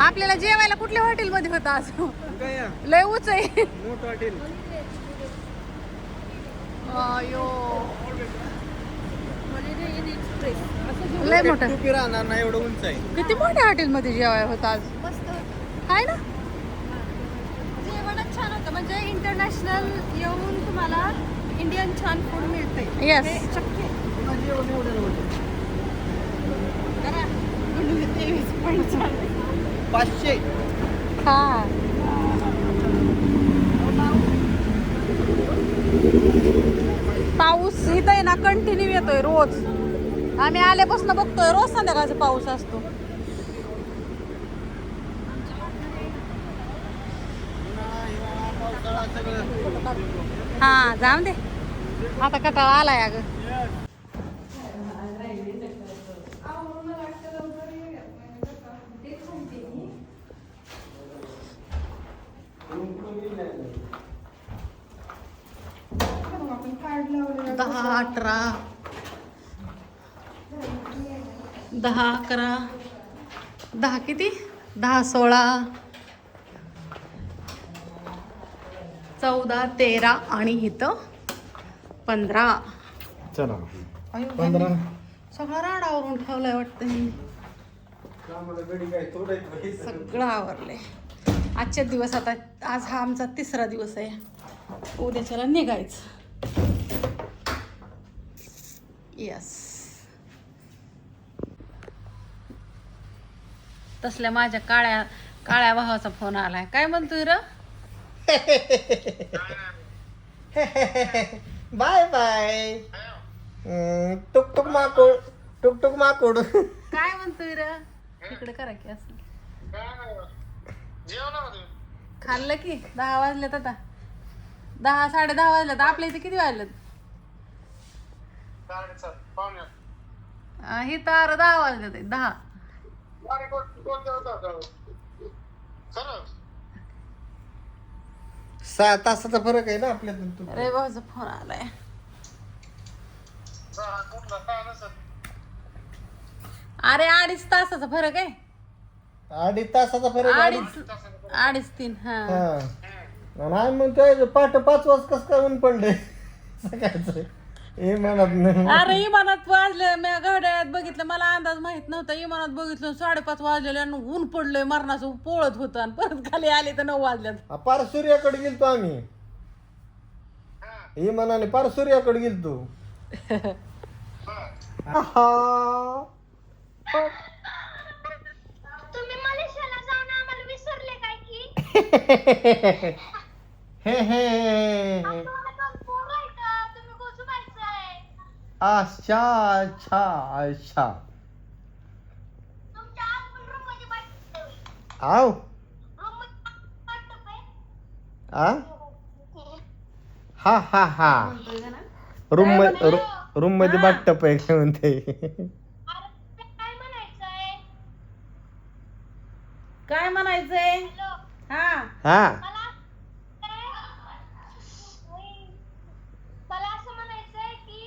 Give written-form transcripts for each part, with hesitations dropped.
आपल्याला जेवायला कुठल्या हॉटेलमध्ये होता आज? लय उच आहे. मोठं हॉटेल. अयो लय मोठं. टोपी राहणार नाही एवढं उंच आहे. किती मोठ्या हॉटेलमध्ये जेवायला होता आज. मस्त आहे ना. जेवणच छान होतं. म्हणजे इंटरनॅशनल येऊन तुम्हाला इंडियन छान फूड मिळते. Yes. हे शक्य आहे. जेवण एवढं नव्हतं. जरा 23.4. 500. हा पाऊस इथं आहे ना कंटिन्यू येतोय रोज. आम्ही आल्यापासून बघतोय रोज संध्याकाळचा पाऊस असतो. हा जाऊ दे आता कटाळा आलाय अगं. दहा 18 10 11 10 किती 10 16 14 13 आणि इथं 15. चला अयो, 15. सगळं राडावरून ठेवलंय वाटतं ह्यांनी. सगळं आवरलंय. आजच्या दिवस आता आज हा आमचा 3रा दिवस आहे. उद्याच्याला निघायचं. यस तसल्या माझ्या काळ्या भावाचा फोन आलाय. काय म्हणतोय र? Bye bye. टुक टुक माकोड. टुक टुक माकोड. काय म्हणतोय र? इकडे करा की असं. खाल्लं की 10 वाजलेत आता. 10 10:30 वाजलेत. आपल्या इथे किती वाजलेत? ही तर 10 वाजलेत. 10 6 तासाचा फरक आहे ना आपल्यातून. अरे भाऊचा फोन आलाय. अरे 2.5 तासाचा फरक आहे. 2.5 तासाचा फरक आहे. 2.5 3 हा. नाही म्हणतोय पाठ 5 वाजता कसं काय ऊन पडलंय सकाळचं. हे म्हणत नाही. अरे इमानात वाजले. मी घड्याळात बघितलं. मला अंदाज माहित नव्हता. इमानात बघितलं 5:30 वाजलेले आणि ऊन पडलंय मरणाचं पोळत होतं. आणि परत खाली आले तर 9 वाजल्यात. पार सूर्याकडे गेलतो आम्ही. हे म्हणाले पार सूर्याकडे गेलतो. तुम्ही मलेशियाला जाऊन आम्हाला विसरले काय की? हे हे पोरं आहे का? तुम्ही गोसूबाईचं. अच्छा अच्छा अच्छा. तुमच्या आतमध्ये रूम मध्ये बाटली. आव रूम मध्ये बाटली आहे. आ हा हा हा. रूम मध्ये बाटप आहे काय म्हणते. काय म्हणायचंय? काय म्हणायचंय? हॅलो. हा हा मला असं म्हणायचंय की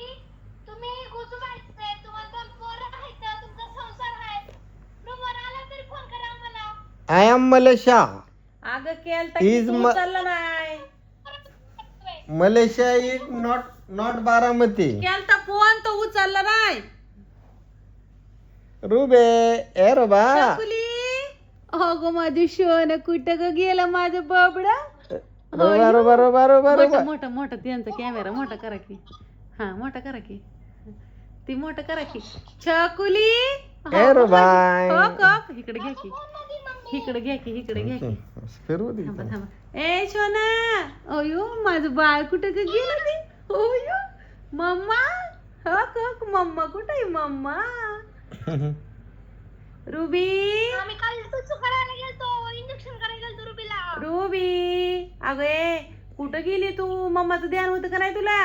तुम्ही गोसूबाईचे. तुम्हाला 2 पोरं आहेत. तुमचा संसार आहे. रूमवर आला तरी फोन करा आम्हाला. I am Malaysia. अगं केलता Is की म- उचललं नाही. Malaysia is not Baramati. केलता फोन तो उचलला नाही. रुबे ए रुबा. चकुली अगं माझी शोन कुठं ग गेलं माझं बाबडा. रुबा रुबा रुबा रुबा रुबा. मोठा त्यांचा कॅमेरा मोठा करा की. हा मोठा करा की. ती मोठं करा की. छकुली ए रुबा. इकडे घ्या की. इकडे घ्या की. इकडे घ्या की. फिरू दे. थांबा थांबा. ए शोना. अयो माझं बाळ कुठं ग गेलं ते. अयो मम्मा. मम्मा कुठे आहे मम्मा? रुबी आम्ही काल सुसू करायला गेलतो. इंजेक्शन करायला गेलतो रुबीला. रुबी अगं ए कुठं गेली तू? मम्माचं ध्यान होतं का नाही तुला?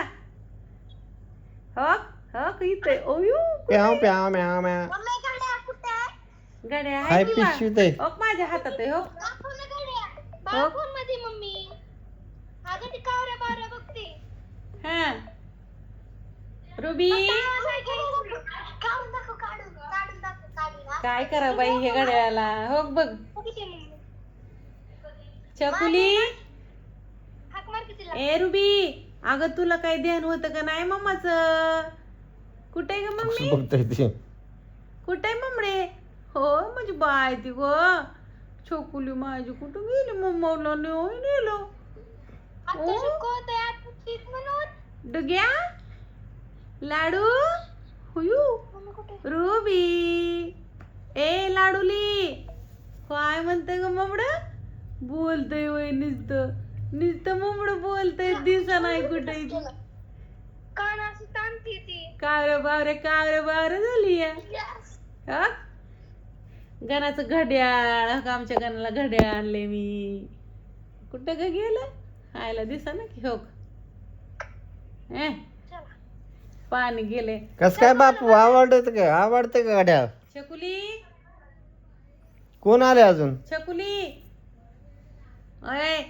इथे ओयू प्याव प्याव म्याव म्याव. मम्मी गाड्या कुठे आहे? गाड्या हाय आहे की बा? पिशवीत आहे. माझ्या हातात आहे. दाखव ना गाड्या. बाळ फोन मध्ये मम्मी. अगं ती कावऱ्या बावऱ्या बघते. हा रुबी काढून दाखव. काढून दाखव. काय करा बाई हे घड्याळाला हो बघ चकुली हाक मार की तिला. ए रुबी अगं तुला काही ध्यान होतं का नाही मम्माच कुठे ग मम्मी बघताय ते कुठे मम्मडे हो माझी बाय ती ग छोकुली माझी कुठं गेली मम्माला नेलो आता शिकवतोय आता तीच म्हणून. डुग्या लाडू हुयू मम्मी कुठे? रुबी ए लाडूली काय म्हणते ग ममड बोलतय वय नुसतं ममड बोलतय दिसा नाही कुठे कान असं ताणती ती. कावरे बावरे झाली Yes. हा गणाचं घड्याळ हो का आमच्या गणाला घड्याळ आणले मी कुठं ग गेलं आयला दिसा ना की हो ए चला. पाणी गेले कस काय बापू आवडते का गाड्या छकुली कोण आले अजून छकुली अय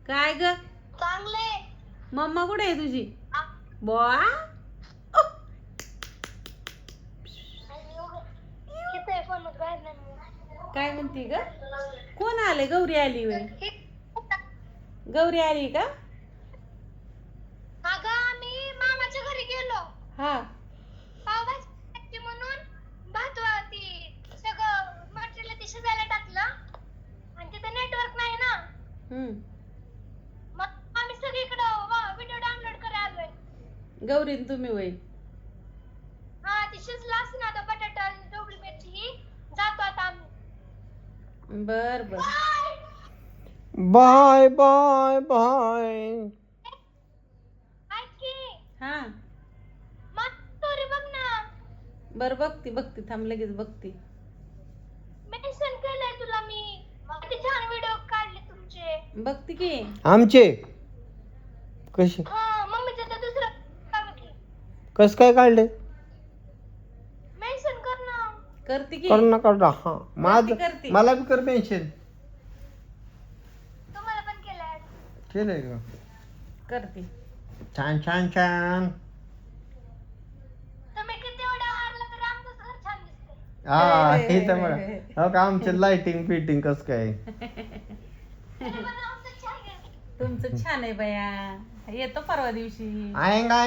काय ग चांगले. मम्मा कुठे आहे तुझी बॉ किती फोन बाहेर नाही. काय म्हणते ग कोण आले गौरी आली वय गौरी आली का अगं आम्ही मामाच्या घरी गेलो. हा पावभाजी म्हणून भात ती सगळं मटेरियल ती शिजायला टाकलं आणि तिथे नेटवर्क नाही ना मग आम्ही सगळीकडं व्हिडिओ डाउनलोड करायला आलोय. गौरी न तुम्ही वय हा ती शिजला असं ना आता बटाटा ढोबळी मिरची ही जातो आता आम्ही. बर बर बाय बाय बाय ऐक की हा मग स्टोरी बघ ना. बर बघती थांब लगेच बघती मेन्शन केलंय तुला मी. किती छान व्हिडिओ काढले तुमचे. बघती की आमचे कसे हा मम्मीचं तर दुसरं बघ की. कस काय काढले मेन्शन कर ना. करते की कर ना हा माझ करते. मला बी कर मेन्शन तुम्हाला पण केलंय. केलंय का करते छान छान छान तुम्ही किती एवढा हारला तर आमचं घर छान दिसतंय. हा हे तर बघा हो का आमचे लाइटिंग फिटिंग कस काय तरी पण आमचं छान आहे. तुमचं छान आहे बया येतो परवा दिवशी आएंगा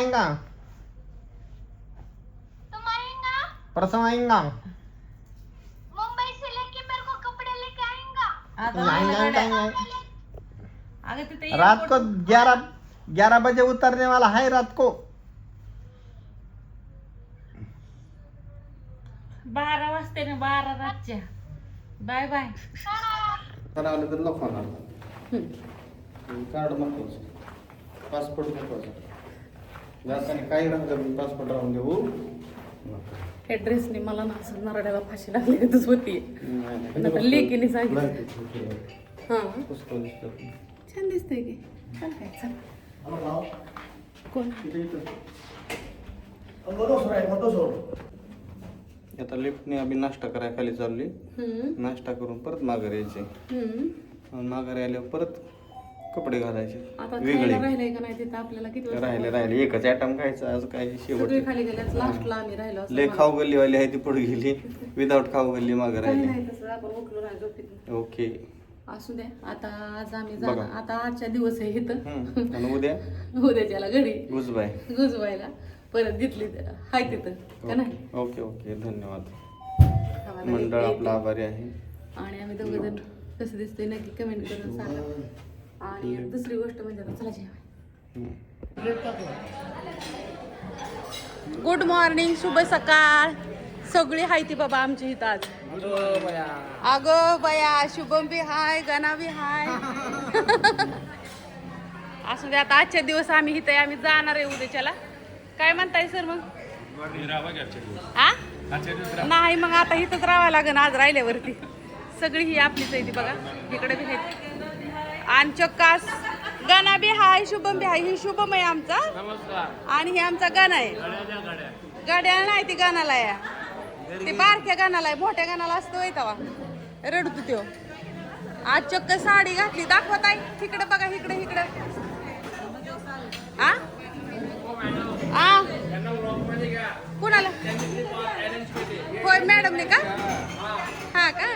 तुम आएंगा परसों आएंगा मुंबई से लेके मेरे को कपड़े लेके आएंगा. आता आएंगा अगं तिथे रात को 11 बजे उतरने वाला है रात को 12 वाजते ना 12 रातच्या बाय बाय आलं तर नको कार्ड महत्वाचं पासपोर्ट महत्वाचा जाताना काही राहतं पासपोर्ट राहून देऊ हे ड्रेसने मला ना असं नरड्याला फाशी लागली होती लेकीने सांगितलं हा छान दिसतंय की चल काय चल कोण आता लिफ्टने आम्ही नाश्ता करायला खाली चालली नाश्ता करून परत माघारी यायचे माघारी आल्यावर परत कपडे घालायचे आता वेगळे राहिलंय का नाही तिथं आपल्याला किती वाजता राहिले एकच आयटम खायचं आज काय शेवट सगळे खाली गेल्यात लास्टला आम्ही राहिलो असं लय खाऊ गल्लीवाली आहे ती पुढे गेली विदाऊट खाऊ गल्ली मागे काही राहिली नाही तसं आपण उठलो नाही झोपेतून. ओके असू द्या आता आज आम्ही बघा. जाणार आता आजच्या दिवस आहे इथं आणि उद्या उद्याच्याला घरी गुजबाय गुजवायला परत घेतली हाय तिथं का नाही ओके ओके धन्यवाद आम्हाला मंडळ येते. आपला आभारी आहे आणि आम्ही दोघं जण कसं दिसतोय नक्की कमेंट करून सांगा आणि दुसरी गोष्ट म्हणजे आता चला जेवाय गुड मॉर्निंग शुभ सकाळ सगळी हाय ती बाबा आमची इथं आज अगं बया शुभम बी हाय गणा बी हाय असू दे आता आजच्या दिवस आम्ही इथे आम्ही जाणार आहे उद्याच्याला काय म्हणताय सर मग आ नाही मग आता इथंच राहावं लागेल आज राहिल्यावरती सगळी ही आपलीच आहे ती बघा इकडे बी आहेत आणि चक्कास गाणा बी हाय शुभम बी हाय ही शुभम आहे आमचा आणि हे आमचा गाणा आहे गाड्या नाही ती गाण्याला या ते बारक्या गाण्याला आहे मोठ्या गाण्याला असतो तेव्हा रडतो त्यो आज चक्क साडी घातली दाखवत आहे तिकडे बघा इकडे इकडे आ कुणाला होय मॅडमने का हा का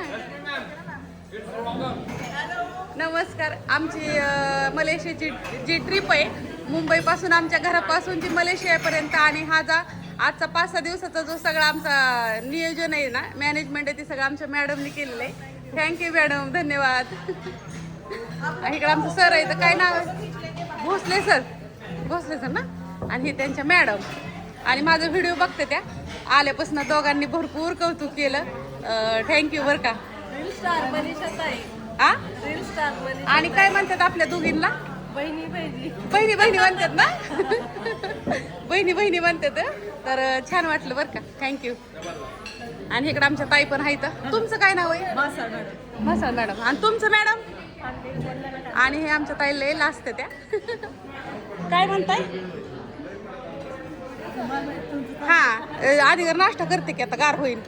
नमस्कार आमची मलेशियाची जी ट्रिप आहे मुंबईपासून आमच्या घरापासून ती मलेशियापर्यंत आणि हा जा आजचा 5-6 दिवसाचा जो सगळा आमचा नियोजन आहे ना मॅनेजमेंट आहे ते सगळं आमच्या मॅडमने केलेलं आहे थँक्यू मॅडम धन्यवाद इकडे आमचं सर आहे तर काय नाव आहे भोसले सर ना आणि हे त्यांच्या मॅडम आणि माझा व्हिडिओ बघते त्या आल्यापासून दोघांनी भरपूर कौतुक केलं थँक्यू बरं का आ आणि काय म्हणतात आपल्या दोघींना बहिणी म्हणतात ना बहिणी म्हणतात तर छान वाटलं बरं का थँक्यू आणि इकडे आमच्या ताई पण आहेत तुमचं काय नाव आहे मसाळ मॅडम आणि तुमचं मॅडम आणि हे आमच्या ताईला लाजते त्या काय म्हणताय हा आधी नाश्ता करते की आता गार होईल